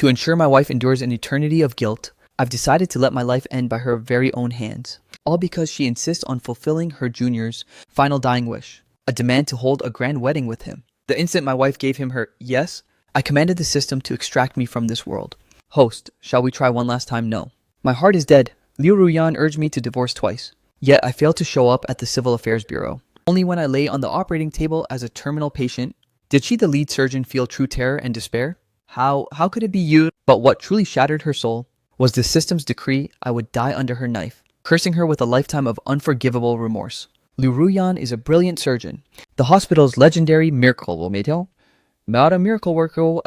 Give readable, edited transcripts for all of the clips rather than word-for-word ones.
To ensure my wife endures an eternity of guilt, I've decided to let my life end by her very own hands. All because she insists on fulfilling her junior's final dying wish, a demand to hold a grand wedding with him. The instant my wife gave him her yes, I commanded the system to extract me from this world. Host, shall we try one last time? No. My heart is dead. Liu Ruyan urged me to divorce twice. Yet I failed to show up at the Civil Affairs Bureau. Only when I lay on the operating table as a terminal patient did she, the lead surgeon, feel true terror and despair. How could it be you? But what truly shattered her soul was the system's decree I would die under her knife, cursing her with a lifetime of unforgivable remorse. Liu Ruyan is a brilliant surgeon, the hospital's legendary miracle worker. Not a miracle worker,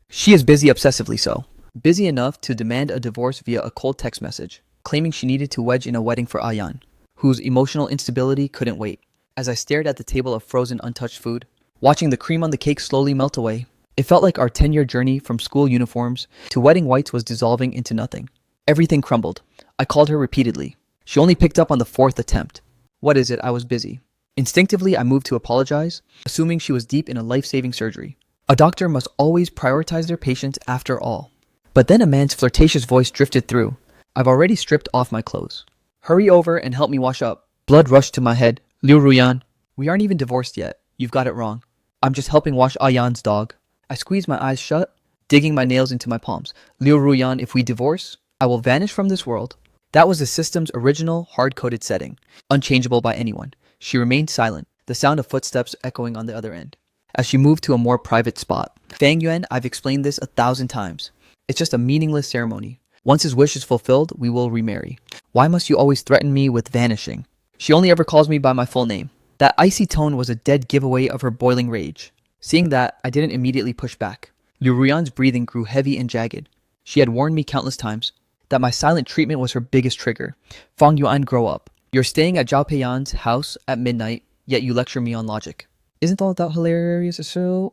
She is busy, obsessively so. Busy enough to demand a divorce via a cold text message, claiming she needed to wedge in a wedding for Ayan, whose emotional instability couldn't wait. As I stared at the table of frozen, untouched food, watching the cream on the cake slowly melt away, it felt like our 10-year journey from school uniforms to wedding whites was dissolving into nothing. Everything crumbled. I called her repeatedly. She only picked up on the 4th attempt. What is it? I was busy. Instinctively, I moved to apologize, assuming she was deep in a life-saving surgery. A doctor must always prioritize their patients after all. But then a man's flirtatious voice drifted through. I've already stripped off my clothes. Hurry over and help me wash up. Blood rushed to my head. Liu Ruyan, we aren't even divorced yet. You've got it wrong. I'm just helping wash Ayan's dog. I squeezed my eyes shut, digging my nails into my palms. Liu Ruyan, if we divorce, I will vanish from this world. That was the system's original, hard-coded setting, unchangeable by anyone. She remained silent, the sound of footsteps echoing on the other end. As she moved to a more private spot. Fang Yuan, I've explained this 1,000 times. It's just a meaningless ceremony. Once his wish is fulfilled, we will remarry. Why must you always threaten me with vanishing? She only ever calls me by my full name. That icy tone was a dead giveaway of her boiling rage. Seeing that, I didn't immediately push back. Liu Ruyan's breathing grew heavy and jagged. She had warned me countless times that my silent treatment was her biggest trigger. Fang Yuan, grow up. You're staying at Zhao Peiyan's house at midnight, yet you lecture me on logic. Isn't all that hilarious? So,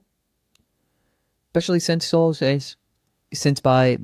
especially since Soul says, since by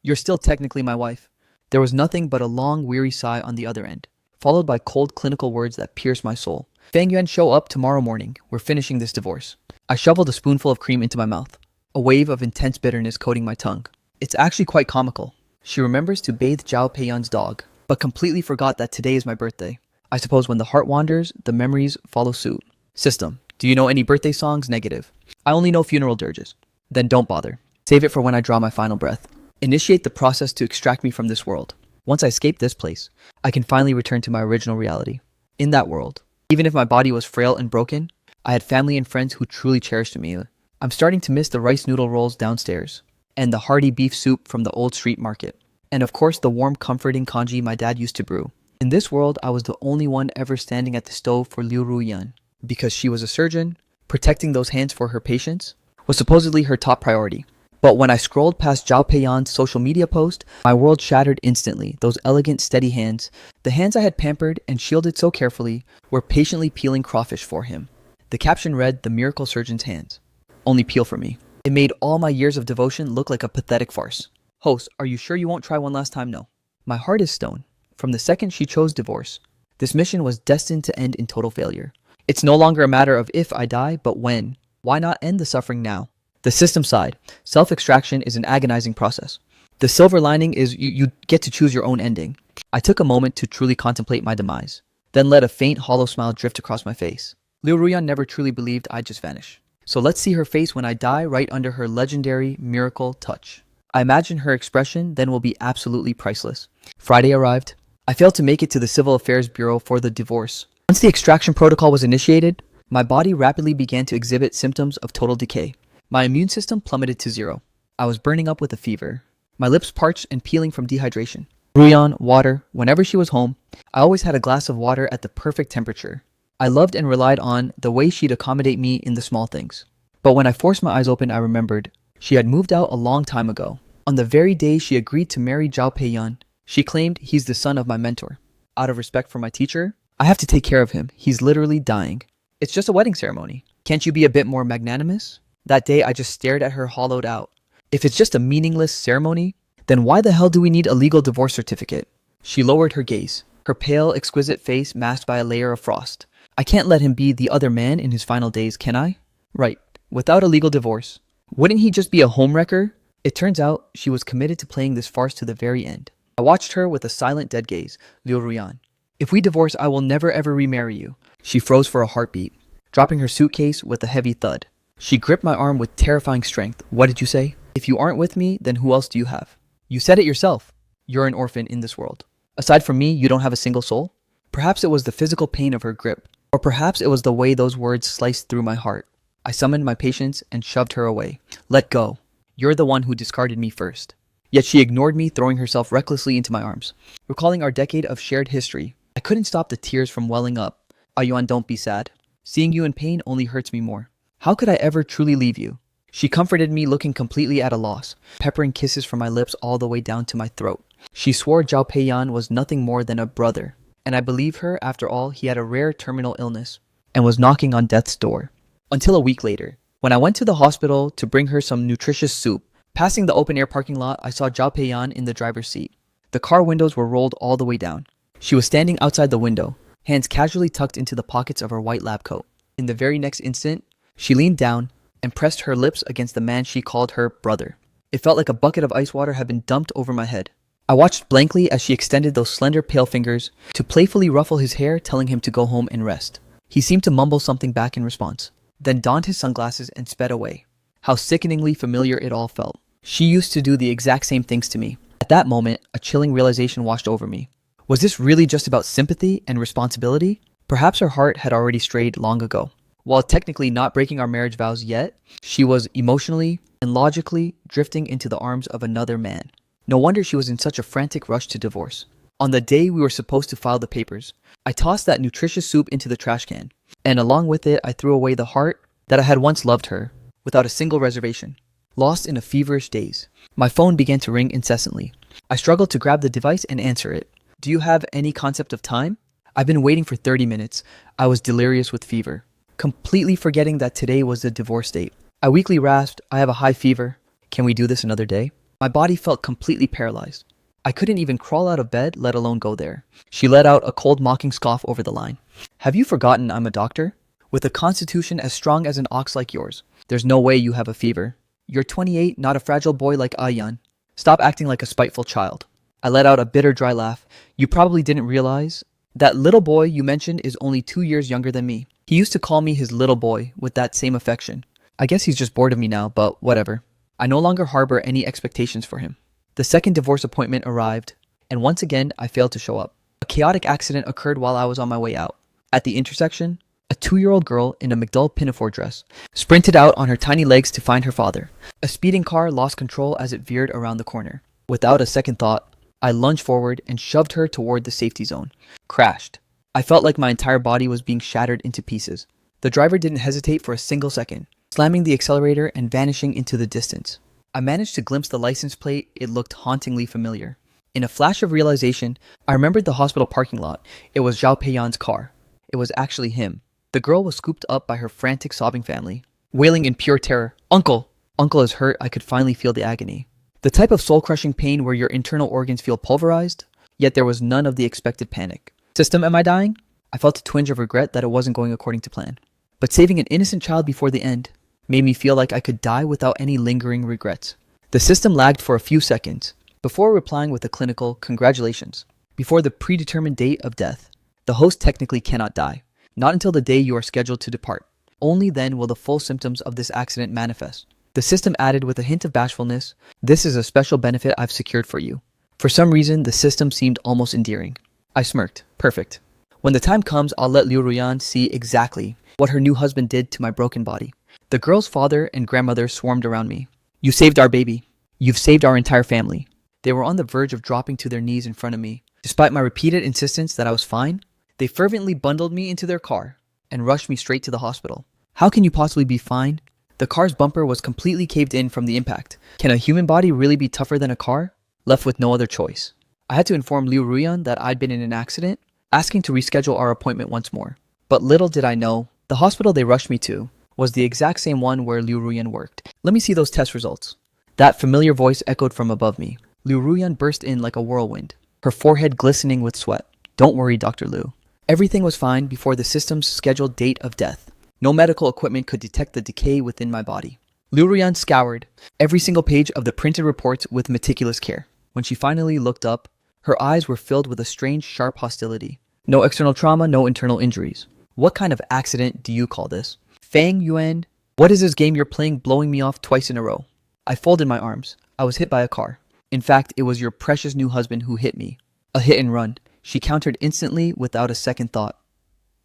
you're still technically my wife. There was nothing but a long, weary sigh on the other end, followed by cold, clinical words that pierced my soul. Fang Yuan, show up tomorrow morning. We're finishing this divorce. I shoveled a spoonful of cream into my mouth, a wave of intense bitterness coating my tongue. It's actually quite comical. She remembers to bathe Zhao Peiyan's dog, but completely forgot that today is my birthday. I suppose when the heart wanders, the memories follow suit. System, do you know any birthday songs? Negative. I only know funeral dirges. Then don't bother. Save it for when I draw my final breath. Initiate the process to extract me from this world. Once I escape this place, I can finally return to my original reality. In that world, even if my body was frail and broken, I had family and friends who truly cherished me. I'm starting to miss the rice noodle rolls downstairs, and the hearty beef soup from the old street market, and of course the warm, comforting congee my dad used to brew. In this world, I was the only one ever standing at the stove for Liu Ruyan, because she was a surgeon. Protecting those hands for her patients was supposedly her top priority. But when I scrolled past Zhao Peiyan's social media post, my world shattered instantly. Those elegant, steady hands, the hands I had pampered and shielded so carefully, were patiently peeling crawfish for him. The caption read, "The miracle surgeon's hands. Only peel for me." It made all my years of devotion look like a pathetic farce. Host, are you sure you won't try one last time? No. My heart is stone. From the second she chose divorce, this mission was destined to end in total failure. It's no longer a matter of if I die, but when. Why not end the suffering now? The system side, self-extraction is an agonizing process. The silver lining is you get to choose your own ending. I took a moment to truly contemplate my demise, then let a faint, hollow smile drift across my face. Liu Ruyan never truly believed I'd just vanish. So let's see her face when I die right under her legendary miracle touch. I imagine her expression then will be absolutely priceless. Friday arrived. I failed to make it to the Civil Affairs Bureau for the divorce. Once the extraction protocol was initiated, my body rapidly began to exhibit symptoms of total decay. My immune system plummeted to zero. I was burning up with a fever, my lips parched and peeling from dehydration. Ruyan, water. Whenever she was home, I always had a glass of water at the perfect temperature. I loved and relied on the way she'd accommodate me in the small things. But when I forced my eyes open, I remembered she had moved out a long time ago. On the very day she agreed to marry Zhao Peiyan, she claimed he's the son of my mentor. Out of respect for my teacher, I have to take care of him. He's literally dying. It's just a wedding ceremony. Can't you be a bit more magnanimous? That day, I just stared at her hollowed out. If it's just a meaningless ceremony, then why the hell do we need a legal divorce certificate? She lowered her gaze, her pale, exquisite face masked by a layer of frost. I can't let him be the other man in his final days, can I? Right. Without a legal divorce. Wouldn't he just be a homewrecker? It turns out she was committed to playing this farce to the very end. I watched her with a silent dead gaze, Liu Ruyan. If we divorce, I will never ever remarry you. She froze for a heartbeat, dropping her suitcase with a heavy thud. She gripped my arm with terrifying strength. What did you say? If you aren't with me, then who else do you have? You said it yourself. You're an orphan in this world. Aside from me, you don't have a single soul? Perhaps it was the physical pain of her grip, or perhaps it was the way those words sliced through my heart. I summoned my patience and shoved her away. Let go. You're the one who discarded me first. Yet she ignored me, throwing herself recklessly into my arms. Recalling our decade of shared history, I couldn't stop the tears from welling up. Ayuan, don't be sad. Seeing you in pain only hurts me more. How could I ever truly leave you? She comforted me, looking completely at a loss, peppering kisses from my lips all the way down to my throat. She swore Zhao Peiyan was nothing more than a brother, and I believe her. After all, he had a rare terminal illness and was knocking on death's door. Until a week later, when I went to the hospital to bring her some nutritious soup, passing the open-air parking lot, I saw Zhao Peiyan in the driver's seat. The car windows were rolled all the way down. She was standing outside the window, hands casually tucked into the pockets of her white lab coat. In the very next instant, she leaned down and pressed her lips against the man she called her brother. It felt like a bucket of ice water had been dumped over my head. I watched blankly as she extended those slender pale fingers to playfully ruffle his hair, telling him to go home and rest. He seemed to mumble something back in response, then donned his sunglasses and sped away. How sickeningly familiar it all felt. She used to do the exact same things to me. At that moment, a chilling realization washed over me. Was this really just about sympathy and responsibility? Perhaps her heart had already strayed long ago. While technically not breaking our marriage vows yet, she was emotionally and logically drifting into the arms of another man. No wonder she was in such a frantic rush to divorce. On the day we were supposed to file the papers, I tossed that nutritious soup into the trash can, and along with it, I threw away the heart that I had once loved her, without a single reservation. Lost in a feverish daze, my phone began to ring incessantly. I struggled to grab the device and answer it. Do you have any concept of time? I've been waiting for 30 minutes. I was delirious with fever, completely forgetting that today was the divorce date. I weakly rasped, I have a high fever. Can we do this another day? My body felt completely paralyzed. I couldn't even crawl out of bed, let alone go there. She let out a cold, mocking scoff over the line. Have you forgotten I'm a doctor? With a constitution as strong as an ox like yours, there's no way you have a fever. You're 28, not a fragile boy like Ayan. Stop acting like a spiteful child. I let out a bitter, dry laugh. You probably didn't realize that little boy you mentioned is only 2 years younger than me. He used to call me his little boy with that same affection. I guess he's just bored of me now, but whatever. I no longer harbor any expectations for him. The second divorce appointment arrived, and once again, I failed to show up. A chaotic accident occurred while I was on my way out. At the intersection, a 2-year-old girl in a McDull pinafore dress sprinted out on her tiny legs to find her father. A speeding car lost control as it veered around the corner. Without a second thought, I lunged forward and shoved her toward the safety zone. Crashed. I felt like my entire body was being shattered into pieces. The driver didn't hesitate for a single second, slamming the accelerator and vanishing into the distance. I managed to glimpse the license plate. It looked hauntingly familiar. In a flash of realization, I remembered the hospital parking lot. It was Zhao Peiyan's car. It was actually him. The girl was scooped up by her frantic, sobbing family, wailing in pure terror. Uncle! Uncle is hurt. I could finally feel the agony. The type of soul-crushing pain where your internal organs feel pulverized, yet there was none of the expected panic. System, am I dying? I felt a twinge of regret that it wasn't going according to plan. But saving an innocent child before the end made me feel like I could die without any lingering regrets. The system lagged for a few seconds before replying with a clinical congratulations. Before the predetermined date of death, the host technically cannot die, not until the day you are scheduled to depart. Only then will the full symptoms of this accident manifest. The system added with a hint of bashfulness, "This is a special benefit I've secured for you." For some reason, the system seemed almost endearing. I smirked. Perfect. When the time comes, I'll let Liu Ruyan see exactly what her new husband did to my broken body. The girl's father and grandmother swarmed around me. You saved our baby. You've saved our entire family. They were on the verge of dropping to their knees in front of me. Despite my repeated insistence that I was fine, they fervently bundled me into their car and rushed me straight to the hospital. How can you possibly be fine? The car's bumper was completely caved in from the impact. Can a human body really be tougher than a car? Left with no other choice, I had to inform Liu Ruyan that I'd been in an accident, asking to reschedule our appointment once more. But little did I know, the hospital they rushed me to was the exact same one where Liu Ruyan worked. Let me see those test results. That familiar voice echoed from above me. Liu Ruyan burst in like a whirlwind, her forehead glistening with sweat. Don't worry, Dr. Liu. Everything was fine before the system's scheduled date of death. No medical equipment could detect the decay within my body. Liu Ruyan scoured every single page of the printed reports with meticulous care. When she finally looked up, her eyes were filled with a strange, sharp hostility. No external trauma, no internal injuries. What kind of accident do you call this? Fang Yuan, what is this game you're playing blowing me off twice in a row? I folded my arms. I was hit by a car. In fact, it was your precious new husband who hit me. A hit and run. She countered instantly without a second thought.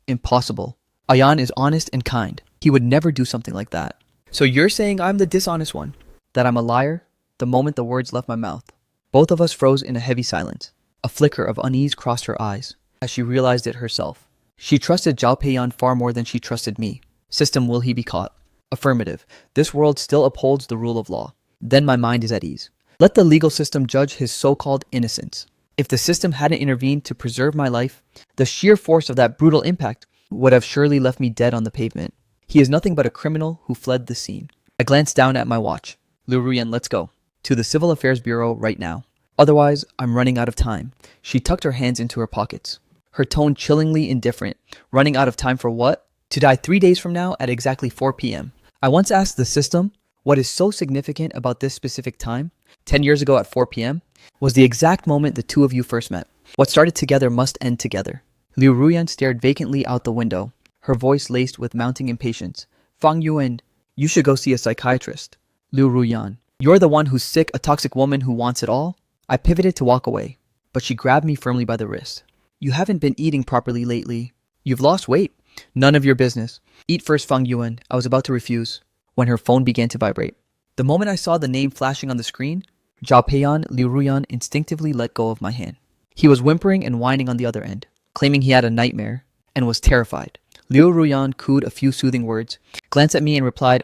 Impossible. Ayan is honest and kind. He would never do something like that. So you're saying I'm the dishonest one? That I'm a liar? The moment the words left my mouth. Both of us froze in a heavy silence. A flicker of unease crossed her eyes as she realized it herself. She trusted Zhao Peiyan far more than she trusted me. System, will he be caught? Affirmative. This world still upholds the rule of law. Then my mind is at ease. Let the legal system judge his so-called innocence. If the system hadn't intervened to preserve my life, the sheer force of that brutal impact would have surely left me dead on the pavement. He is nothing but a criminal who fled the scene. I glanced down at my watch. Liu Ruyan, let's go. To the Civil Affairs Bureau right now. Otherwise, I'm running out of time. She tucked her hands into her pockets. Her tone chillingly indifferent. Running out of time for what? To die 3 days from now at exactly 4 p.m. I once asked the system, what is so significant about this specific time? 10 years ago at 4 p.m. was the exact moment the two of you first met. What started together must end together. Liu Ruyan stared vacantly out the window, her voice laced with mounting impatience. Fang Yuan, you should go see a psychiatrist. Liu Ruyan, you're the one who's sick, a toxic woman who wants it all? I pivoted to walk away, but she grabbed me firmly by the wrist. You haven't been eating properly lately. You've lost weight. None of your business. Eat first, Fang Yuan. I was about to refuse when her phone began to vibrate. The moment I saw the name flashing on the screen, Zhao Peiyan, Liu Ruyan instinctively let go of my hand. He was whimpering and whining on the other end, claiming he had a nightmare and was terrified. Liu Ruyan cooed a few soothing words, glanced at me and replied,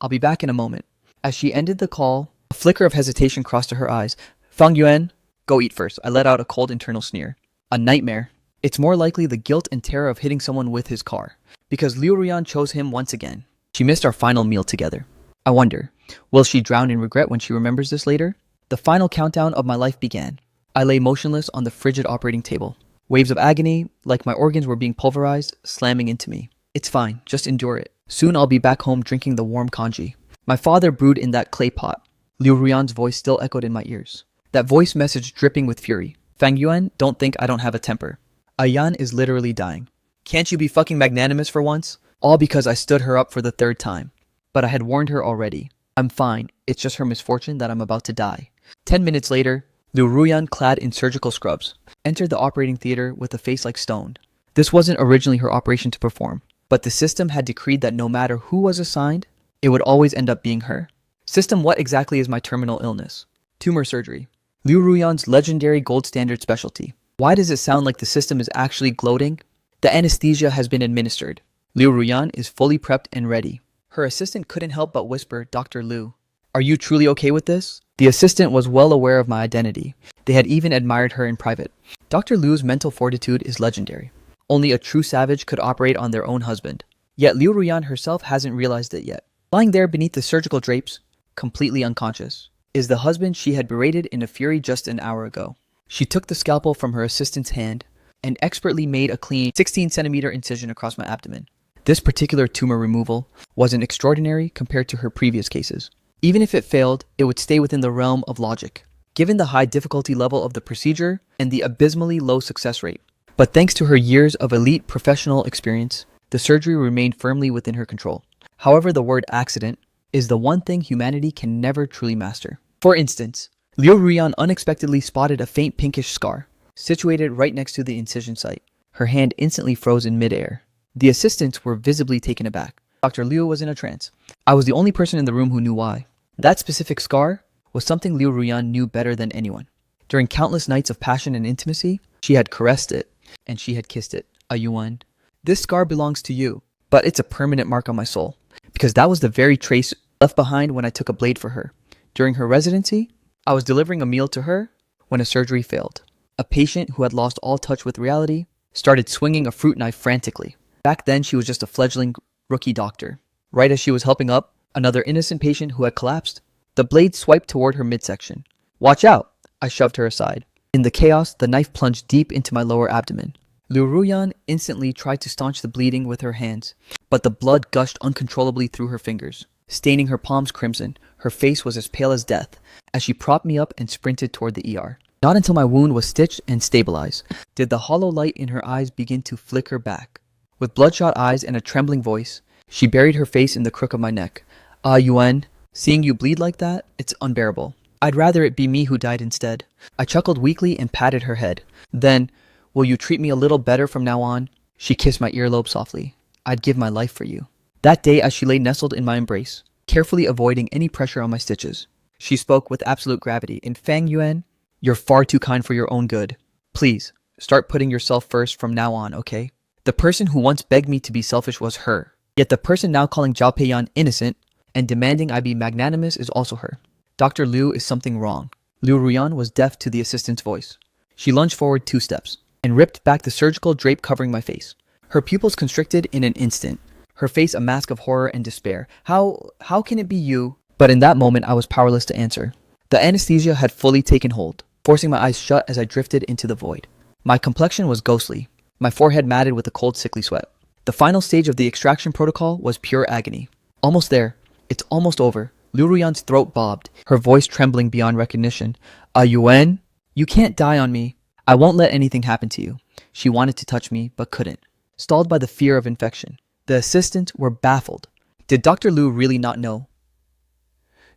I'll be back in a moment. As she ended the call, a flicker of hesitation crossed to her eyes. Fang Yuan, go eat first. I let out a cold internal sneer. A nightmare. It's more likely the guilt and terror of hitting someone with his car, because Liu Ruyan chose him once again. She missed our final meal together. I wonder, will she drown in regret when she remembers this later? The final countdown of my life began. I lay motionless on the frigid operating table. Waves of agony, like my organs were being pulverized, slamming into me. It's fine, just endure it. Soon I'll be back home drinking the warm congee. My father brewed in that clay pot. Liu Ruyan's voice still echoed in my ears. That voice message dripping with fury. Fang Yuan, don't think I don't have a temper. Ayan is literally dying. Can't you be fucking magnanimous for once? All because I stood her up for the third time. But I had warned her already. I'm fine. It's just her misfortune that I'm about to die. 10 minutes later, Liu Ruyan, clad in surgical scrubs, entered the operating theater with a face like stone. This wasn't originally her operation to perform, but the system had decreed that no matter who was assigned, it would always end up being her. System, what exactly is my terminal illness? Tumor surgery. Liu Ruyan's legendary gold standard specialty. Why does it sound like the system is actually gloating? The anesthesia has been administered. Liu Ruyan is fully prepped and ready. Her assistant couldn't help but whisper, Dr. Liu, are you truly okay with this? The assistant was well aware of my identity. They had even admired her in private. Dr. Liu's mental fortitude is legendary. Only a true savage could operate on their own husband. Yet Liu Ruyan herself hasn't realized it yet. Lying there beneath the surgical drapes, completely unconscious, is the husband she had berated in a fury just an hour ago. She took the scalpel from her assistant's hand and expertly made a clean 16-centimeter incision across my abdomen. This particular tumor removal wasn't extraordinary compared to her previous cases. Even if it failed, it would stay within the realm of logic, given the high difficulty level of the procedure and the abysmally low success rate. But thanks to her years of elite professional experience, the surgery remained firmly within her control. However, the word accident is the one thing humanity can never truly master. For instance, Liu Ruyan unexpectedly spotted a faint pinkish scar, situated right next to the incision site. Her hand instantly froze in midair. The assistants were visibly taken aback. Dr. Liu was in a trance. I was the only person in the room who knew why. That specific scar was something Liu Ruyan knew better than anyone. During countless nights of passion and intimacy, she had caressed it, and she had kissed it. Yuan, this scar belongs to you, but it's a permanent mark on my soul, because that was the very trace left behind when I took a blade for her. During her residency, I was delivering a meal to her when a surgery failed. A patient who had lost all touch with reality started swinging a fruit knife frantically. Back then, she was just a fledgling rookie doctor. Right as she was helping up another innocent patient who had collapsed, the blade swiped toward her midsection. Watch out! I shoved her aside. In the chaos, the knife plunged deep into my lower abdomen. Liu Ruyan instantly tried to staunch the bleeding with her hands, but the blood gushed uncontrollably through her fingers, staining her palms crimson. Her face was as pale as death as she propped me up and sprinted toward the ER. Not until my wound was stitched and stabilized did the hollow light in her eyes begin to flicker back. With bloodshot eyes and a trembling voice, she buried her face in the crook of my neck. Yuan, seeing you bleed like that, it's unbearable. I'd rather it be me who died instead. I chuckled weakly and patted her head. Then, will you treat me a little better from now on? She kissed my earlobe softly. I'd give my life for you. That day, as she lay nestled in my embrace, carefully avoiding any pressure on my stitches, she spoke with absolute gravity. In Fang Yuan, you're far too kind for your own good. Please, start putting yourself first from now on, okay? The person who once begged me to be selfish was her. Yet the person now calling Zhao Peiyan innocent and demanding I be magnanimous is also her. Dr. Liu is something wrong. Liu Ruyan was deaf to the assistant's voice. She lunged forward 2 steps and ripped back the surgical drape covering my face. Her pupils constricted in an instant, her face a mask of horror and despair. How can it be you? But in that moment, I was powerless to answer. The anesthesia had fully taken hold, forcing my eyes shut as I drifted into the void. My complexion was ghostly, my forehead matted with a cold, sickly sweat. The final stage of the extraction protocol was pure agony. Almost there. It's almost over. Liu Ruyan's throat bobbed, her voice trembling beyond recognition. Yuan, you can't die on me. I won't let anything happen to you. She wanted to touch me, but couldn't, stalled by the fear of infection. The assistants were baffled. Did Dr. Liu really not know?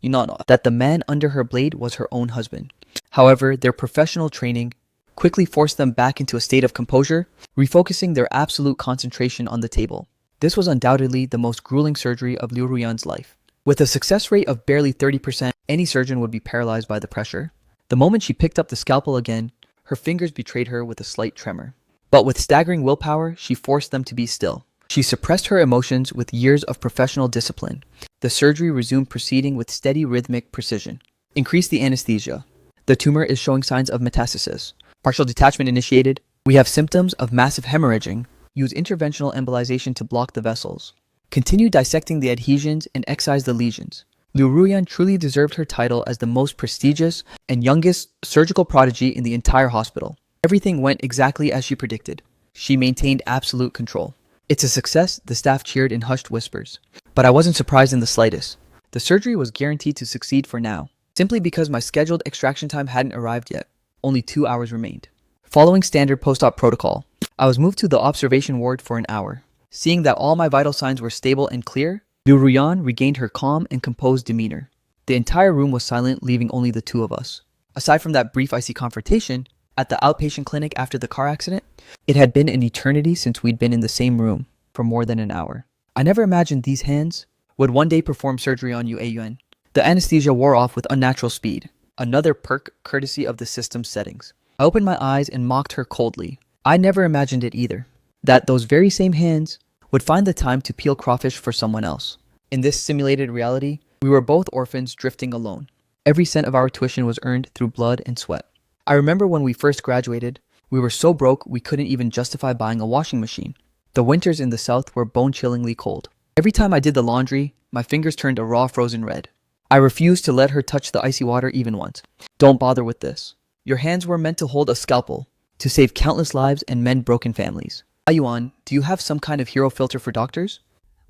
That the man under her blade was her own husband. However, their professional training quickly forced them back into a state of composure, refocusing their absolute concentration on the table. This was undoubtedly the most grueling surgery of Liu Ruyan's life. With a success rate of barely 30%, any surgeon would be paralyzed by the pressure. The moment she picked up the scalpel again, her fingers betrayed her with a slight tremor. But with staggering willpower, she forced them to be still. She suppressed her emotions with years of professional discipline. The surgery resumed proceeding with steady rhythmic precision. Increase the anesthesia. The tumor is showing signs of metastasis. Partial detachment initiated. We have symptoms of massive hemorrhaging. Use interventional embolization to block the vessels. Continue dissecting the adhesions and excise the lesions. Liu Ruyan truly deserved her title as the most prestigious and youngest surgical prodigy in the entire hospital. Everything went exactly as she predicted. She maintained absolute control. It's a success, the staff cheered in hushed whispers. But I wasn't surprised in the slightest. The surgery was guaranteed to succeed for now, simply because my scheduled extraction time hadn't arrived yet. Only 2 hours remained. Following standard post-op protocol, I was moved to the observation ward for an hour. Seeing that all my vital signs were stable and clear, Liu Ruyan regained her calm and composed demeanor. The entire room was silent, leaving only the 2 of us. Aside from that brief icy confrontation at the outpatient clinic after the car accident, it had been an eternity since we'd been in the same room for more than an hour. I never imagined these hands would one day perform surgery on Yu Yuan. The anesthesia wore off with unnatural speed, another perk courtesy of the system's settings. I opened my eyes and mocked her coldly. I never imagined it either, that those very same hands would find the time to peel crawfish for someone else. In this simulated reality, we were both orphans drifting alone. Every cent of our tuition was earned through blood and sweat. I remember when we first graduated, we were so broke we couldn't even justify buying a washing machine. The winters in the south were bone-chillingly cold. Every time I did the laundry, my fingers turned a raw frozen red. I refused to let her touch the icy water even once. Don't bother with this. Your hands were meant to hold a scalpel, to save countless lives and mend broken families. Yuan, do you have some kind of hero filter for doctors?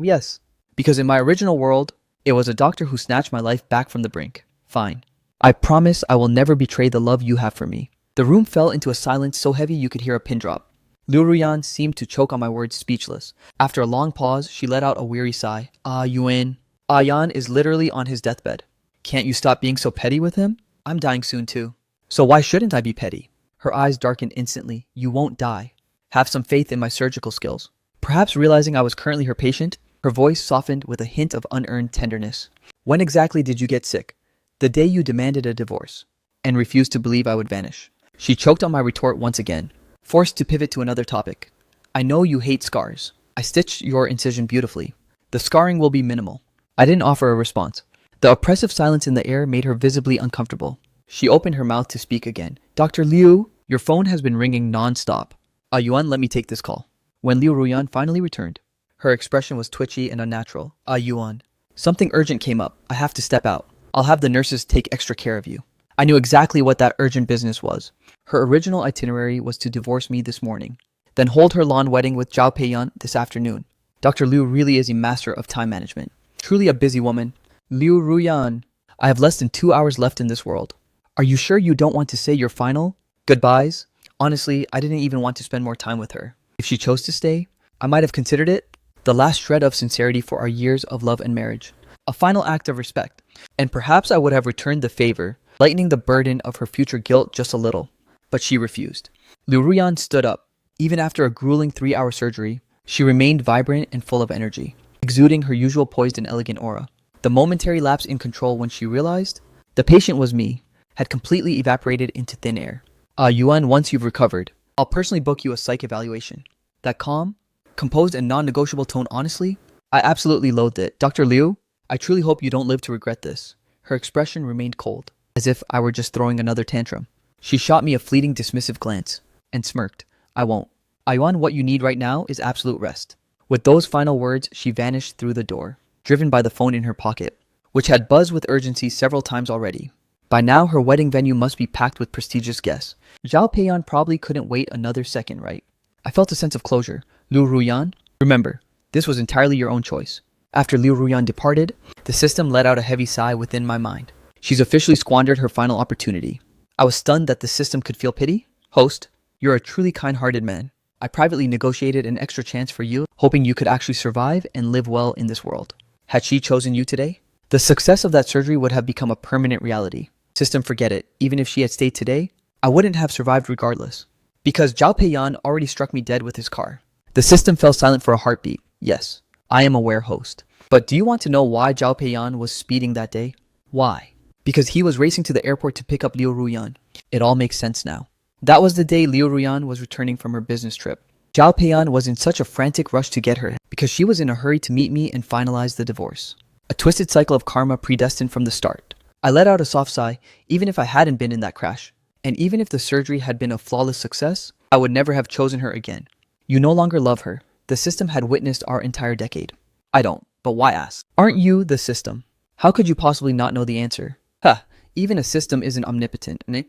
Yes. Because in my original world, it was a doctor who snatched my life back from the brink. Fine. I promise I will never betray the love you have for me. The room fell into a silence so heavy you could hear a pin drop. Liu Ruyan seemed to choke on my words, speechless. After a long pause, she let out a weary sigh. Yuan. Yan is literally on his deathbed. Can't you stop being so petty with him? I'm dying soon too. So why shouldn't I be petty? Her eyes darkened instantly. You won't die. Have some faith in my surgical skills. Perhaps realizing I was currently her patient, her voice softened with a hint of unearned tenderness. When exactly did you get sick? The day you demanded a divorce and refused to believe I would vanish. She choked on my retort once again, forced to pivot to another topic. I know you hate scars. I stitched your incision beautifully. The scarring will be minimal. I didn't offer a response. The oppressive silence in the air made her visibly uncomfortable. She opened her mouth to speak again. Dr. Liu, your phone has been ringing non-stop. Yuan, let me take this call. When Liu Ruyan finally returned, her expression was twitchy and unnatural. Yuan, something urgent came up. I have to step out. I'll have the nurses take extra care of you. I knew exactly what that urgent business was. Her original itinerary was to divorce me this morning. then hold her lawn wedding with Zhao Peiyan this afternoon. Dr. Liu really is a master of time management. Truly a busy woman. Liu Ruyan, I have less than 2 hours left in this world. Are you sure you don't want to say your final goodbyes? Honestly, I didn't even want to spend more time with her. If she chose to stay, I might have considered it the last shred of sincerity for our years of love and marriage. A final act of respect. And perhaps I would have returned the favor, lightening the burden of her future guilt just a little. But she refused. Liu Ruyan stood up. Even after a grueling 3-hour surgery, she remained vibrant and full of energy, exuding her usual poised and elegant aura. The momentary lapse in control when she realized the patient was me had completely evaporated into thin air. Yuan, once you've recovered, I'll personally book you a psych evaluation. That calm, composed and non-negotiable tone, honestly, I absolutely loathed it. Dr. Liu, I truly hope you don't live to regret this. Her expression remained cold, as if I were just throwing another tantrum. She shot me a fleeting dismissive glance and smirked. I won't. Yuan, what you need right now is absolute rest. With those final words, she vanished through the door, driven by the phone in her pocket, which had buzzed with urgency several times already. By now, her wedding venue must be packed with prestigious guests. Zhao Peiyan probably couldn't wait another second, right? I felt a sense of closure. Liu Ruyan, remember, this was entirely your own choice. After Liu Ruyan departed, the system let out a heavy sigh within my mind. She's officially squandered her final opportunity. I was stunned that the system could feel pity. Host, you're a truly kind-hearted man. I privately negotiated an extra chance for you, hoping you could actually survive and live well in this world. Had she chosen you today, the success of that surgery would have become a permanent reality. System, forget it. Even if she had stayed today, I wouldn't have survived regardless. Because Zhao Peiyan already struck me dead with his car. The system fell silent for a heartbeat. Yes, I am aware, host. But do you want to know why Zhao Peiyan was speeding that day? Why? Because he was racing to the airport to pick up Liu Ruyan. It all makes sense now. That was the day Liu Ruyan was returning from her business trip. Zhao Peiyan was in such a frantic rush to get her because she was in a hurry to meet me and finalize the divorce. A twisted cycle of karma predestined from the start. I let out a soft sigh, even if I hadn't been in that crash. And even if the surgery had been a flawless success, I would never have chosen her again. You no longer love her. The system had witnessed our entire decade. I don't, but why ask? Aren't you the system? How could you possibly not know the answer? Even a system isn't omnipotent, eh?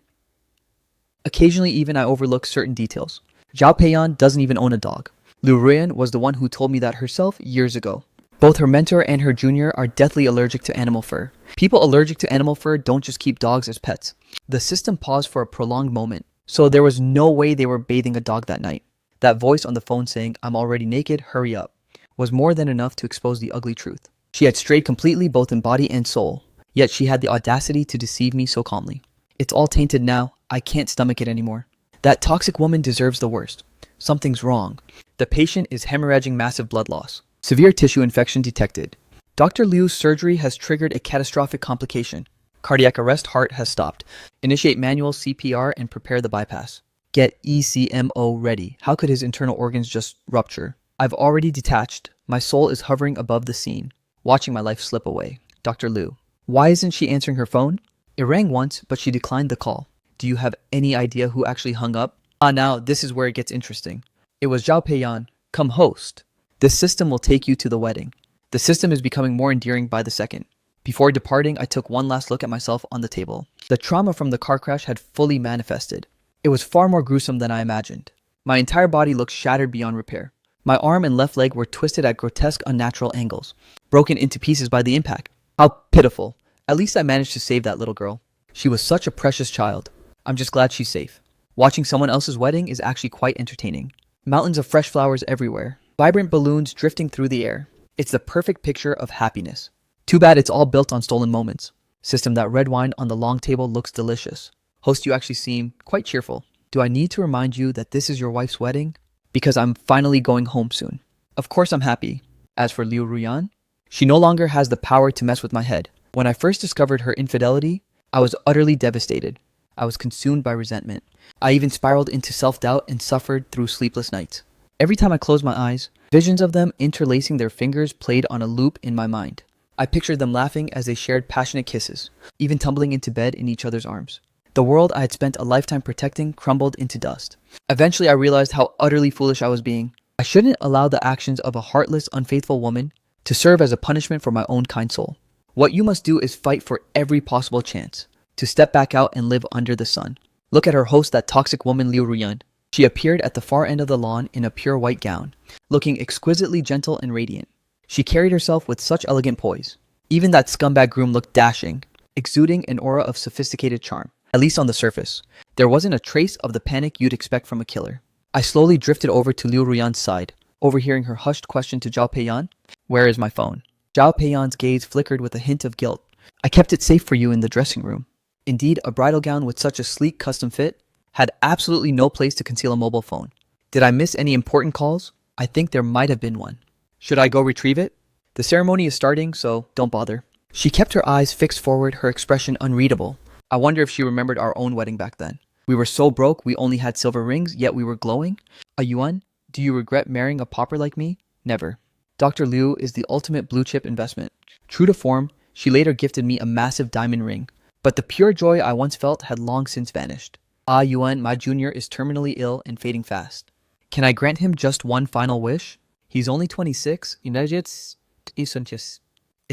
Occasionally even I overlook certain details. Zhao Peiyan doesn't even own a dog. Liu Ruyan was the one who told me that herself years ago. Both her mentor and her junior are deathly allergic to animal fur. People allergic to animal fur don't just keep dogs as pets. The system paused for a prolonged moment, so there was no way they were bathing a dog that night. That voice on the phone saying, "I'm already naked, hurry up," was more than enough to expose the ugly truth. She had strayed completely both in body and soul, yet she had the audacity to deceive me so calmly. It's all tainted now. I can't stomach it anymore. That toxic woman deserves the worst. Something's wrong. The patient is hemorrhaging massive blood loss. Severe tissue infection detected. Dr. Liu's surgery has triggered a catastrophic complication. Cardiac arrest, heart has stopped. Initiate manual CPR and prepare the bypass. Get ECMO ready. How could his internal organs just rupture? I've already detached. My soul is hovering above the scene, watching my life slip away. Dr. Liu. Why isn't she answering her phone? It rang once, but she declined the call. Do you have any idea who actually hung up? Now this is where it gets interesting. It was Zhao Peiyan. Come host. This system will take you to the wedding. The system is becoming more endearing by the second. Before departing, I took one last look at myself on the table. The trauma from the car crash had fully manifested. It was far more gruesome than I imagined. My entire body looked shattered beyond repair. My arm and left leg were twisted at grotesque, unnatural angles, broken into pieces by the impact. How pitiful. At least I managed to save that little girl. She was such a precious child. I'm just glad she's safe. Watching someone else's wedding is actually quite entertaining. Mountains of fresh flowers everywhere. Vibrant balloons drifting through the air. It's the perfect picture of happiness. Too bad it's all built on stolen moments. System, that red wine on the long table looks delicious. Host, you actually seem quite cheerful. Do I need to remind you that this is your wife's wedding? Because I'm finally going home soon. Of course I'm happy. As for Liu Ruyan, she no longer has the power to mess with my head. When I first discovered her infidelity, I was utterly devastated. I was consumed by resentment. I even spiraled into self-doubt and suffered through sleepless nights. Every time I closed my eyes, visions of them interlacing their fingers played on a loop in my mind. I pictured them laughing as they shared passionate kisses, even tumbling into bed in each other's arms. The world I had spent a lifetime protecting crumbled into dust. Eventually I realized how utterly foolish I was being. I shouldn't allow the actions of a heartless, unfaithful woman to serve as a punishment for my own kind soul. What you must do is fight for every possible chance to step back out and live under the sun. Look at her host, that toxic woman Liu Ruyan. She appeared at the far end of the lawn in a pure white gown, looking exquisitely gentle and radiant. She carried herself with such elegant poise. Even that scumbag groom looked dashing, exuding an aura of sophisticated charm, at least on the surface. There wasn't a trace of the panic you'd expect from a killer. I slowly drifted over to Liu Ruyan's side, overhearing her hushed question to Zhao Peiyan, "Where is my phone?" Zhao Peiyan's gaze flickered with a hint of guilt. "I kept it safe for you in the dressing room." Indeed, a bridal gown with such a sleek custom fit had absolutely no place to conceal a mobile phone. Did I miss any important calls? I think there might have been one. Should I go retrieve it? The ceremony is starting, so don't bother. She kept her eyes fixed forward, her expression unreadable. I wonder if she remembered our own wedding back then. We were so broke we only had silver rings, yet we were glowing. A yuan? Do you regret marrying a pauper like me? Never. Dr. Liu is the ultimate blue chip investment. True to form, she later gifted me a massive diamond ring. But the pure joy I once felt had long since vanished. Ah Yuan, my junior is terminally ill and fading fast. Can I grant him just one final wish? He's only 26. It's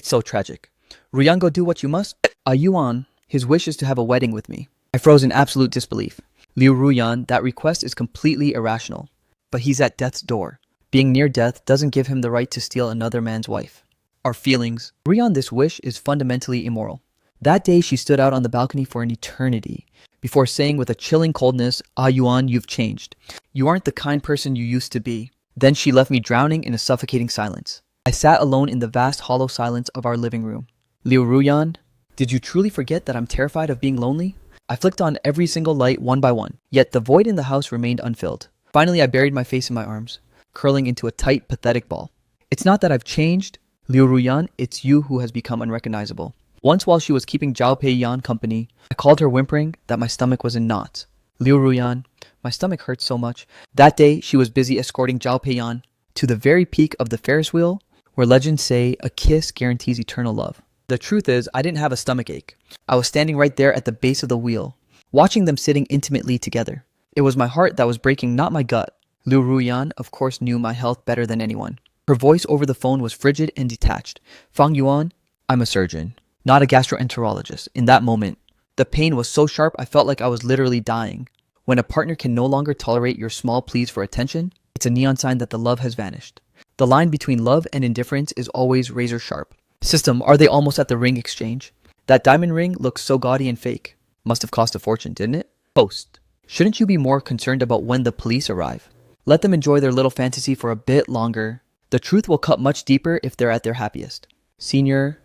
so tragic. Ruyango, do what you must. Ah Yuan, his wish is to have a wedding with me. I froze in absolute disbelief. Liu Ruyan, that request is completely irrational. But he's at death's door. Being near death doesn't give him the right to steal another man's wife. Our feelings. Ruyan, this wish is fundamentally immoral. That day she stood out on the balcony for an eternity, before saying with a chilling coldness, "Ah Yuan, you've changed. You aren't the kind person you used to be." Then she left me drowning in a suffocating silence. I sat alone in the vast hollow silence of our living room. Liu Ruyan, did you truly forget that I'm terrified of being lonely? I flicked on every single light one by one, yet the void in the house remained unfilled. Finally, I buried my face in my arms, curling into a tight, pathetic ball. It's not that I've changed, Liu Ruyan, it's you who has become unrecognizable. Once while she was keeping Zhao Peiyan company, I called her whimpering that my stomach was in knots. Liu Ruyan, my stomach hurt so much. That day, she was busy escorting Zhao Peiyan to the very peak of the Ferris wheel, where legends say a kiss guarantees eternal love. The truth is, I didn't have a stomach ache. I was standing right there at the base of the wheel, watching them sitting intimately together. It was my heart that was breaking, not my gut. Liu Ruyan, of course, knew my health better than anyone. Her voice over the phone was frigid and detached. Fang Yuan, I'm a surgeon, not a gastroenterologist. In that moment, the pain was so sharp I felt like I was literally dying. When a partner can no longer tolerate your small pleas for attention, it's a neon sign that the love has vanished. The line between love and indifference is always razor sharp. System, are they almost at the ring exchange? That diamond ring looks so gaudy and fake. Must have cost a fortune, didn't it? Post. Shouldn't you be more concerned about when the police arrive? Let them enjoy their little fantasy for a bit longer. The truth will cut much deeper if they're at their happiest. Senior,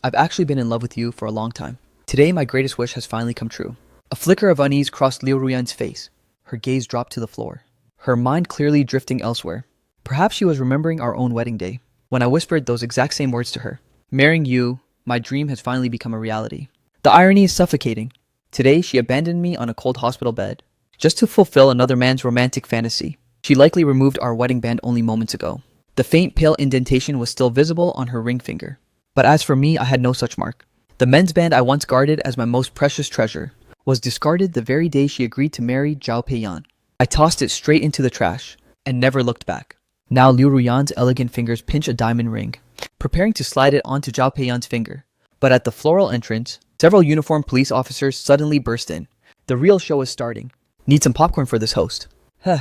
I've actually been in love with you for a long time. Today, my greatest wish has finally come true. A flicker of unease crossed Liu Ruyan's face. Her gaze dropped to the floor, her mind clearly drifting elsewhere. Perhaps she was remembering our own wedding day, when I whispered those exact same words to her. Marrying you, my dream has finally become a reality. The irony is suffocating. Today, she abandoned me on a cold hospital bed, just to fulfill another man's romantic fantasy. She likely removed our wedding band only moments ago. The faint pale indentation was still visible on her ring finger. But as for me, I had no such mark. The men's band I once guarded as my most precious treasure was discarded the very day she agreed to marry Zhao Peiyan. I tossed it straight into the trash and never looked back. Now Liu Ruyan's elegant fingers pinch a diamond ring, preparing to slide it onto Zhao Peiyan's finger. But at the floral entrance, several uniformed police officers suddenly burst in. The real show is starting. Need some popcorn for this host.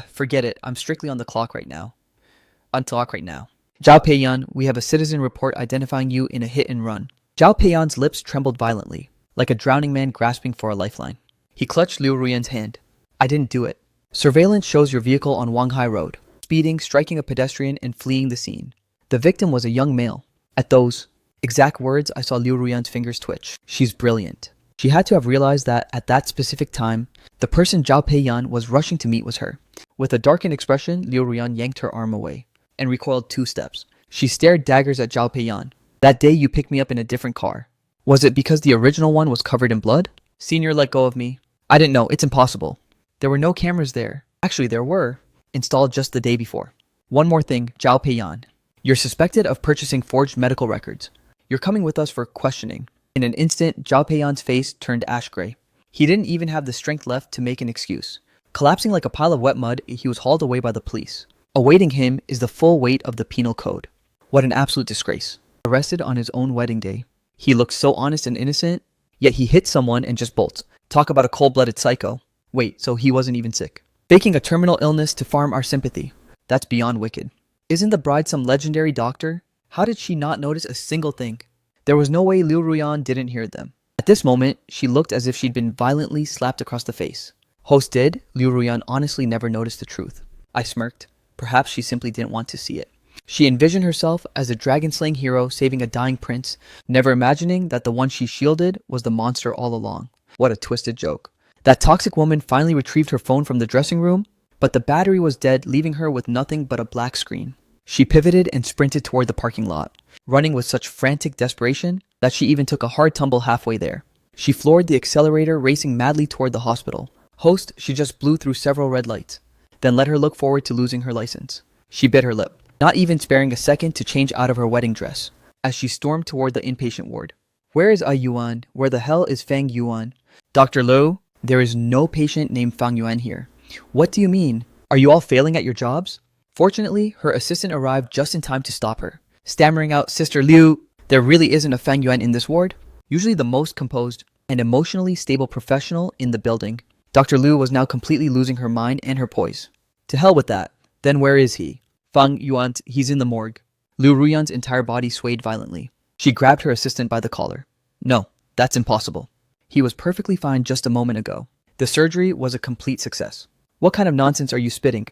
Forget it. I'm strictly on the clock right now. Zhao Peiyan, we have a citizen report identifying you in a hit and run. Zhao Peiyan's lips trembled violently, like a drowning man grasping for a lifeline. He clutched Liu Ruyan's hand. I didn't do it. Surveillance shows your vehicle on Wanghai Road, speeding, striking a pedestrian, and fleeing the scene. The victim was a young male. At those exact words, I saw Liu Ruyan's fingers twitch. She's brilliant. She had to have realized that at that specific time, the person Zhao Peiyan was rushing to meet was her. With a darkened expression, Liu Ruyan yanked her arm away and recoiled 2 steps. She stared daggers at Zhao Peiyan. That day you picked me up in a different car. Was it because the original one was covered in blood? Senior let go of me. I didn't know. It's impossible. There were no cameras there. Actually, there were. Installed just the day before. One more thing, Zhao Peiyan. You're suspected of purchasing forged medical records. You're coming with us for questioning. In an instant, Zhao Peiyan's face turned ash gray. He didn't even have the strength left to make an excuse. Collapsing like a pile of wet mud, he was hauled away by the police. Awaiting him is the full weight of the penal code. What an absolute disgrace. Arrested on his own wedding day. He looks so honest and innocent, yet he hits someone and just bolts. Talk about a cold-blooded psycho. Wait, so he wasn't even sick. faking a terminal illness to farm our sympathy. That's beyond wicked. Isn't the bride some legendary doctor? How did she not notice a single thing? There was no way Liu Ruyan didn't hear them. At this moment, she looked as if she'd been violently slapped across the face. Host did, Liu Ruyan honestly never noticed the truth. I smirked. Perhaps she simply didn't want to see it. She envisioned herself as a dragon-slaying hero saving a dying prince, never imagining that the one she shielded was the monster all along. What a twisted joke. That toxic woman finally retrieved her phone from the dressing room, but the battery was dead, leaving her with nothing but a black screen. She pivoted and sprinted toward the parking lot, running with such frantic desperation that she even took a hard tumble halfway there. She floored the accelerator, racing madly toward the hospital. Host, she just blew through several red lights, then let her look forward to losing her license. She bit her lip, not even sparing a second to change out of her wedding dress, as she stormed toward the inpatient ward. Where is Yuan? Where the hell is Fang Yuan? Dr. Liu, there is no patient named Fang Yuan here. What do you mean? Are you all failing at your jobs? Fortunately, her assistant arrived just in time to stop her, stammering out, Sister Liu, there really isn't a Fang Yuan in this ward. Usually the most composed and emotionally stable professional in the building, Dr. Liu was now completely losing her mind and her poise. To hell with that. Then where is he? Fang Yuan, he's in the morgue. Liu Ruyan's entire body swayed violently. She grabbed her assistant by the collar. No, that's impossible. He was perfectly fine just a moment ago. The surgery was a complete success. What kind of nonsense are you spitting?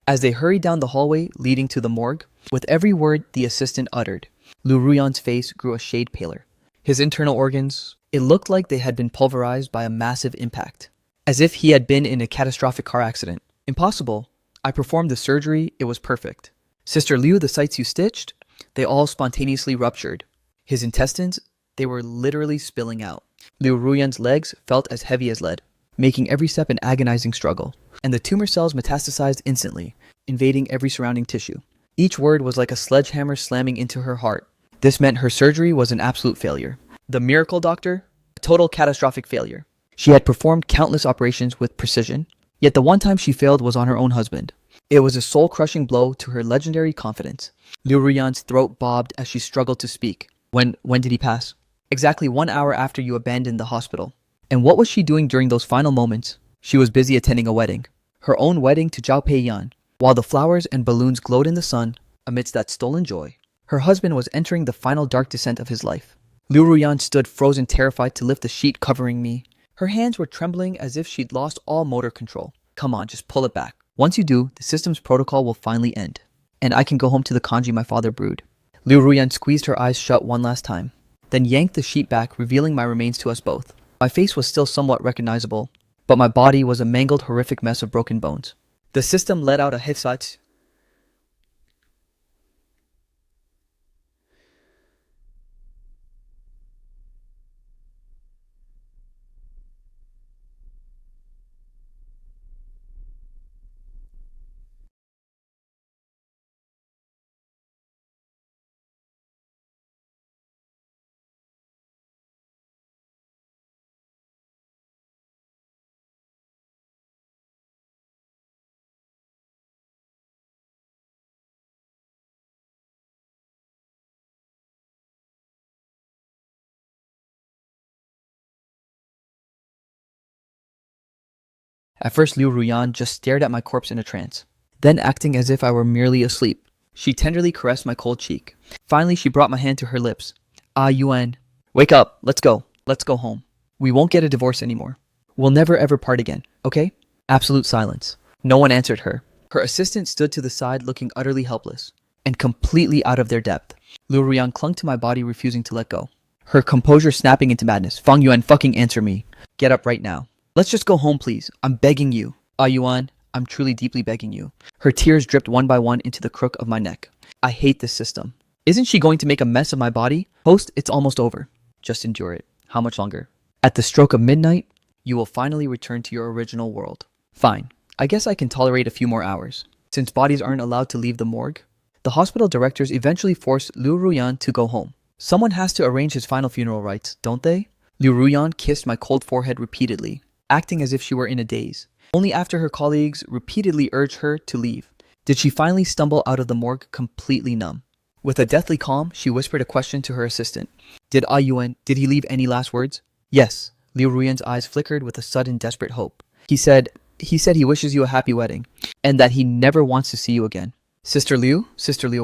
As they hurried down the hallway leading to the morgue, with every word the assistant uttered, Liu Ruyan's face grew a shade paler. His internal organs, it looked like they had been pulverized by a massive impact, as if he had been in a catastrophic car accident. Impossible. I performed the surgery, it was perfect. Sister Liu, the sites you stitched, they all spontaneously ruptured. His intestines, they were literally spilling out. Liu Ruyan's legs felt as heavy as lead, making every step an agonizing struggle. And the tumor cells metastasized instantly, invading every surrounding tissue. Each word was like a sledgehammer slamming into her heart. This meant her surgery was an absolute failure. The miracle doctor, a total catastrophic failure. She had performed countless operations with precision, yet the one time she failed was on her own husband. It was a soul-crushing blow to her legendary confidence. Liu Ruyan's throat bobbed as she struggled to speak. When did he pass? Exactly 1 hour after you abandoned the hospital. And what was she doing during those final moments? She was busy attending a wedding. Her own wedding to Zhao Peiyan, while the flowers and balloons glowed in the sun amidst that stolen joy. Her husband was entering the final dark descent of his life. Liu Ruyan stood frozen, terrified to lift the sheet covering me. Her hands were trembling as if she'd lost all motor control. Come on, just pull it back. Once you do, the system's protocol will finally end, and I can go home to the kanji my father brewed. Liu Ruyan squeezed her eyes shut one last time, then yanked the sheet back, revealing my remains to us both. My face was still somewhat recognizable, but my body was a mangled, horrific mess of broken bones. The system let out a hissat. At first, Liu Ruyan just stared at my corpse in a trance. Then, acting as if I were merely asleep, she tenderly caressed my cold cheek. Finally, she brought my hand to her lips. Yuan, wake up, let's go. Let's go home. We won't get a divorce anymore. We'll never ever part again, okay? Absolute silence. No one answered her. Her assistant stood to the side looking utterly helpless and completely out of their depth. Liu Ruyan clung to my body, refusing to let go. Her composure snapping into madness. Fang Yuan, fucking answer me. Get up right now. Let's just go home, please. I'm begging you. Yuan, I'm truly deeply begging you. Her tears dripped one by one into the crook of my neck. I hate this system. Isn't she going to make a mess of my body? Host, it's almost over. Just endure it. How much longer? At the stroke of midnight, you will finally return to your original world. Fine. I guess I can tolerate a few more hours. Since bodies aren't allowed to leave the morgue, the hospital directors eventually forced Liu Ruyan to go home. Someone has to arrange his final funeral rites, don't they? Liu Ruyan kissed my cold forehead repeatedly, acting as if she were in a daze. Only after her colleagues repeatedly urged her to leave did she finally stumble out of the morgue completely numb. With a deathly calm, she whispered a question to her assistant. Did he leave any last words? Yes. Liu Ruyan's eyes flickered with a sudden desperate hope. He said He said he wishes you a happy wedding and that he never wants to see you again. Sister Liu,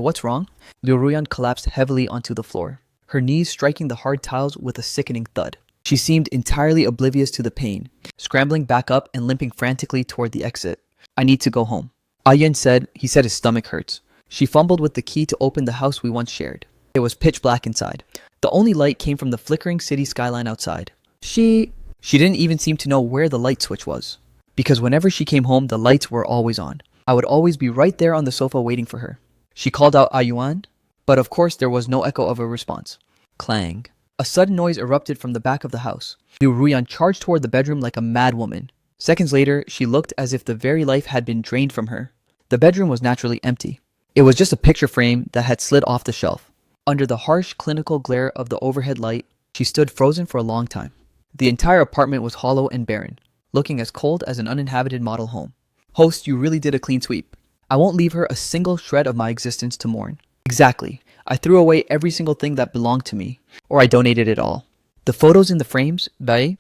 what's wrong? Liu Ruyan collapsed heavily onto the floor, her knees striking the hard tiles with a sickening thud. She seemed entirely oblivious to the pain, scrambling back up and limping frantically toward the exit. I need to go home. Ayuan said his stomach hurts. She fumbled with the key to open the house we once shared. It was pitch black inside. The only light came from the flickering city skyline outside. She didn't even seem to know where the light switch was, because whenever she came home, the lights were always on. I would always be right there on the sofa waiting for her. She called out Ayuan, but of course there was no echo of a response. Clang. A sudden noise erupted from the back of the house. Liu Ruyan charged toward the bedroom like a mad woman. Seconds later, she looked as if the very life had been drained from her. The bedroom was naturally empty. It was just a picture frame that had slid off the shelf. Under the harsh, clinical glare of the overhead light, she stood frozen for a long time. The entire apartment was hollow and barren, looking as cold as an uninhabited model home. Host, you really did a clean sweep. I won't leave her a single shred of my existence to mourn. Exactly. I threw away every single thing that belonged to me, or I donated it all. The photos in the frames, I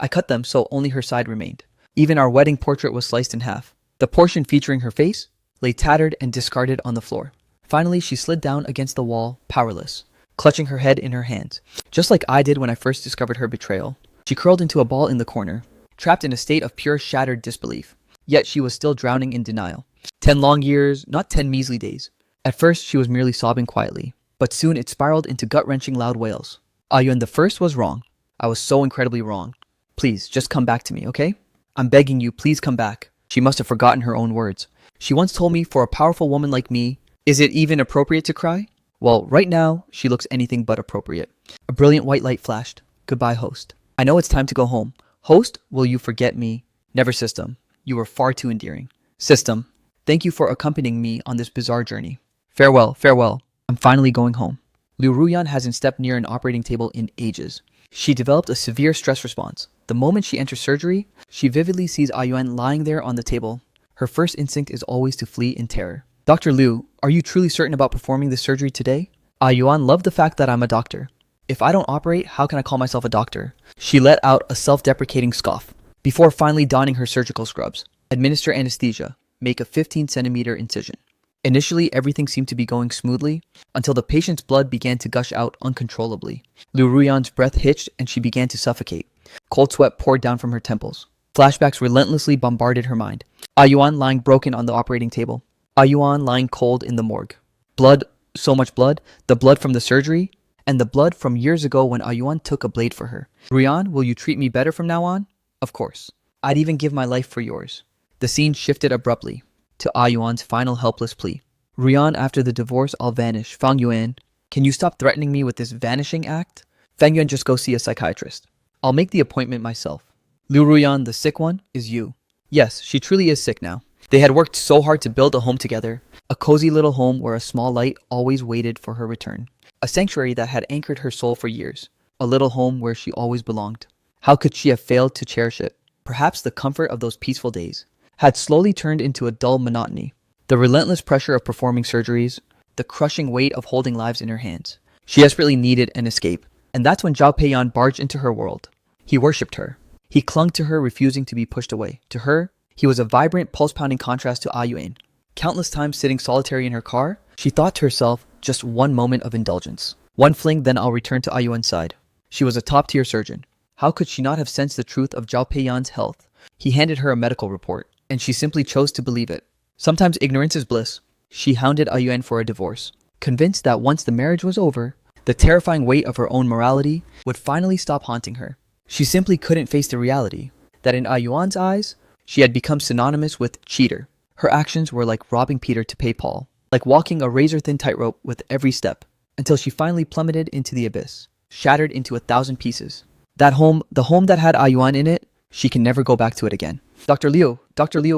cut them so only her side remained. Even our wedding portrait was sliced in half. The portion featuring her face lay tattered and discarded on the floor. Finally, she slid down against the wall, powerless, clutching her head in her hands, just like I did when I first discovered her betrayal. She curled into a ball in the corner, trapped in a state of pure shattered disbelief. Yet she was still drowning in denial. 10 long years, not 10 measly days. At first, she was merely sobbing quietly, but soon it spiraled into gut-wrenching loud wails. Ayuan the First was wrong. I was so incredibly wrong. Please, just come back to me, okay? I'm begging you, please come back. She must have forgotten her own words. She once told me, for a powerful woman like me, is it even appropriate to cry? Well, right now, she looks anything but appropriate. A brilliant white light flashed. Goodbye, host. I know it's time to go home. Host, will you forget me? Never, system. You were far too endearing. System, thank you for accompanying me on this bizarre journey. Farewell, farewell. I'm finally going home. Liu Ruyan hasn't stepped near an operating table in ages. She developed a severe stress response. The moment she enters surgery, she vividly sees Ayuan lying there on the table. Her first instinct is always to flee in terror. Dr. Liu, are you truly certain about performing this surgery today? Ayuan loved the fact that I'm a doctor. If I don't operate, how can I call myself a doctor? She let out a self-deprecating scoff, before finally donning her surgical scrubs. Administer anesthesia. Make a 15-centimeter incision. Initially, everything seemed to be going smoothly, until the patient's blood began to gush out uncontrollably. Liu Ruyan's breath hitched and she began to suffocate. Cold sweat poured down from her temples. Flashbacks relentlessly bombarded her mind. Ayuan lying broken on the operating table. Ayuan lying cold in the morgue. Blood, so much blood, the blood from the surgery, and the blood from years ago when Ayuan took a blade for her. Ruyan, will you treat me better from now on? Of course. I'd even give my life for yours. The scene shifted abruptly to Ayuan's final helpless plea. Ruyan, after the divorce, I'll vanish. Fang Yuan, can you stop threatening me with this vanishing act? Fang Yuan, just go see a psychiatrist. I'll make the appointment myself. Liu Ruyan, the sick one, is you. Yes, she truly is sick now. They had worked so hard to build a home together, a cozy little home where a small light always waited for her return. A sanctuary that had anchored her soul for years. A little home where she always belonged. How could she have failed to cherish it? Perhaps the comfort of those peaceful days had slowly turned into a dull monotony. The relentless pressure of performing surgeries, the crushing weight of holding lives in her hands. She desperately needed an escape. And that's when Zhao Peiyan barged into her world. He worshipped her. He clung to her, refusing to be pushed away. To her, he was a vibrant, pulse-pounding contrast to Ayuan. Countless times sitting solitary in her car, she thought to herself, just one moment of indulgence. One fling, then I'll return to Ayuan's side. She was a top-tier surgeon. How could she not have sensed the truth of Zhao Peiyan's health? He handed her a medical report, and she simply chose to believe it. Sometimes ignorance is bliss. She hounded Ayuan for a divorce, convinced that once the marriage was over, the terrifying weight of her own morality would finally stop haunting her. She simply couldn't face the reality that in Ayuan's eyes, she had become synonymous with cheater. Her actions were like robbing Peter to pay Paul, like walking a razor-thin tightrope with every step, until she finally plummeted into the abyss, shattered into 1,000 pieces. That home, the home that had Ayuan in it, she can never go back to it again. Dr. Liu,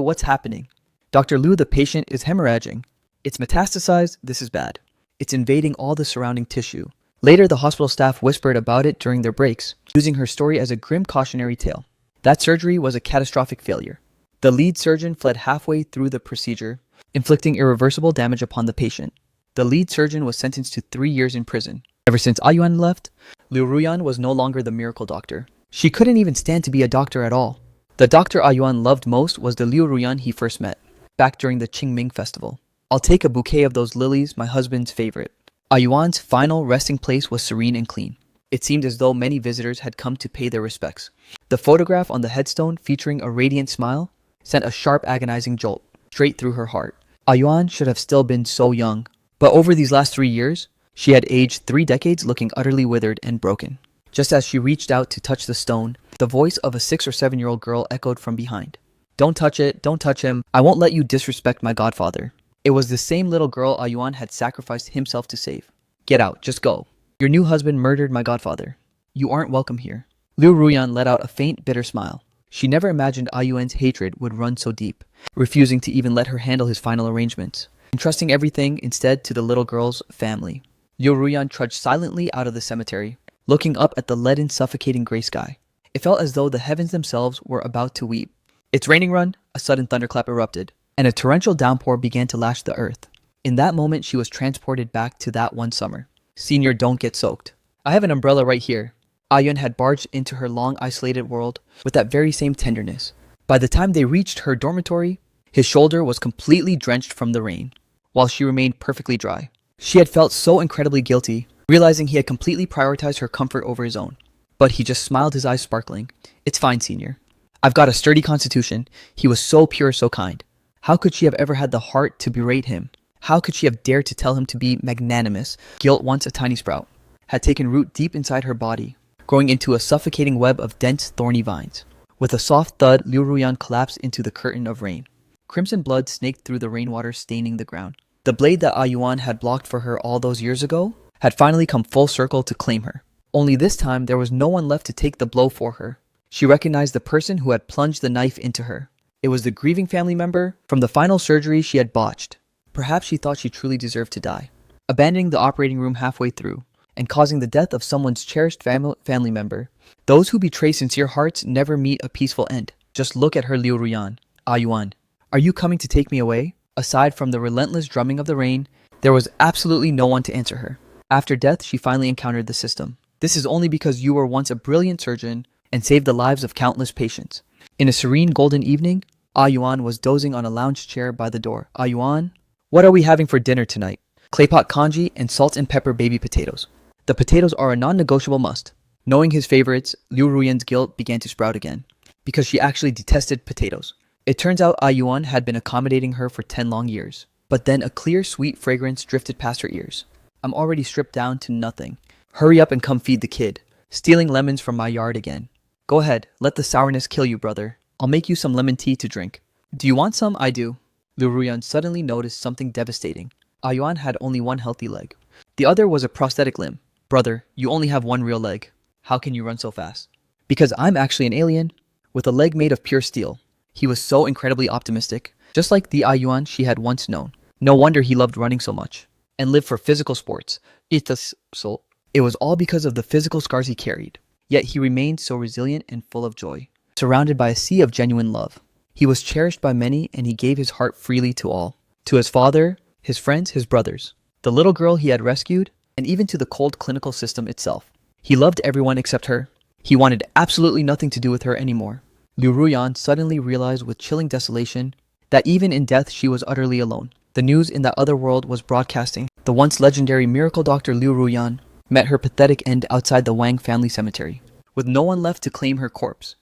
what's happening? Dr. Liu, the patient is hemorrhaging. It's metastasized, this is bad. It's invading all the surrounding tissue. Later, the hospital staff whispered about it during their breaks, using her story as a grim cautionary tale. That surgery was a catastrophic failure. The lead surgeon fled halfway through the procedure, inflicting irreversible damage upon the patient. The lead surgeon was sentenced to 3 years in prison. Ever since Ayuan left, Liu Ruyan was no longer the miracle doctor. She couldn't even stand to be a doctor at all. The Dr. Ayuan loved most was the Liu Ruyan he first met, back during the Qingming festival. I'll take a bouquet of those lilies, my husband's favorite. Ayuan's final resting place was serene and clean. It seemed as though many visitors had come to pay their respects. The photograph on the headstone featuring a radiant smile sent a sharp agonizing jolt straight through her heart. Ayuan should have still been so young, but over these last 3 years, she had aged 3 decades looking utterly withered and broken. Just as she reached out to touch the stone, the voice of a 6 or 7-year-old girl echoed from behind. Don't touch it, don't touch him. I won't let you disrespect my godfather. It was the same little girl Ayuan had sacrificed himself to save. Get out, just go. Your new husband murdered my godfather. You aren't welcome here. Liu Ruyan let out a faint, bitter smile. She never imagined Ayuan's hatred would run so deep, refusing to even let her handle his final arrangements, entrusting everything instead to the little girl's family. Liu Ruyan trudged silently out of the cemetery, looking up at the leaden, suffocating gray sky. It felt as though the heavens themselves were about to weep. It's raining, run! A sudden thunderclap erupted, and a torrential downpour began to lash the earth. In that moment, she was transported back to that one summer. Senior, don't get soaked. I have an umbrella right here. Ayuan had barged into her long isolated world with that very same tenderness. By the time they reached her dormitory, his shoulder was completely drenched from the rain, while she remained perfectly dry. She had felt so incredibly guilty, realizing he had completely prioritized her comfort over his own. But he just smiled, his eyes sparkling. It's fine, Senior. I've got a sturdy constitution. He was so pure, so kind. How could she have ever had the heart to berate him? How could she have dared to tell him to be magnanimous? Guilt, once a tiny sprout, had taken root deep inside her body, growing into a suffocating web of dense, thorny vines. With a soft thud, Liu Ruyan collapsed into the curtain of rain. Crimson blood snaked through the rainwater, staining the ground. The blade that Ayuan had blocked for her all those years ago had finally come full circle to claim her. Only this time, there was no one left to take the blow for her. She recognized the person who had plunged the knife into her. It was the grieving family member from the final surgery she had botched. Perhaps she thought she truly deserved to die, abandoning the operating room halfway through and causing the death of someone's cherished family member. Those who betray sincere hearts never meet a peaceful end. Just look at her, Liu Ruyan. Ayuan, are you coming to take me away? Aside from the relentless drumming of the rain, there was absolutely no one to answer her. After death, she finally encountered the system. This is only because you were once a brilliant surgeon and saved the lives of countless patients. In a serene golden evening, Ayuan was dozing on a lounge chair by the door. Ayuan, what are we having for dinner tonight? Claypot congee and salt and pepper baby potatoes. The potatoes are a non-negotiable must. Knowing his favorites, Liu Ruyan's guilt began to sprout again, because she actually detested potatoes. It turns out Ayuan had been accommodating her for 10 long years. But then a clear, sweet fragrance drifted past her ears. I'm already stripped down to nothing. Hurry up and come feed the kid. Stealing lemons from my yard again. Go ahead, let the sourness kill you, brother. I'll make you some lemon tea to drink. Do you want some? I do. Liu Ruyan suddenly noticed something devastating. Ayuan had only one healthy leg. The other was a prosthetic limb. Brother, you only have one real leg. How can you run so fast? Because I'm actually an alien, with a leg made of pure steel. He was so incredibly optimistic, just like the Ayuan she had once known. No wonder he loved running so much, and lived for physical sports. It was all because of the physical scars he carried. Yet he remained so resilient and full of joy, surrounded by a sea of genuine love. He was cherished by many, and he gave his heart freely to all. To his father, his friends, his brothers, the little girl he had rescued, and even to the cold clinical system itself. He loved everyone except her. He wanted absolutely nothing to do with her anymore. Liu Ruyan suddenly realized with chilling desolation that even in death she was utterly alone. The news in that other world was broadcasting. The once legendary miracle doctor Liu Ruyan met her pathetic end outside the Wang family cemetery. With no one left to claim her corpse,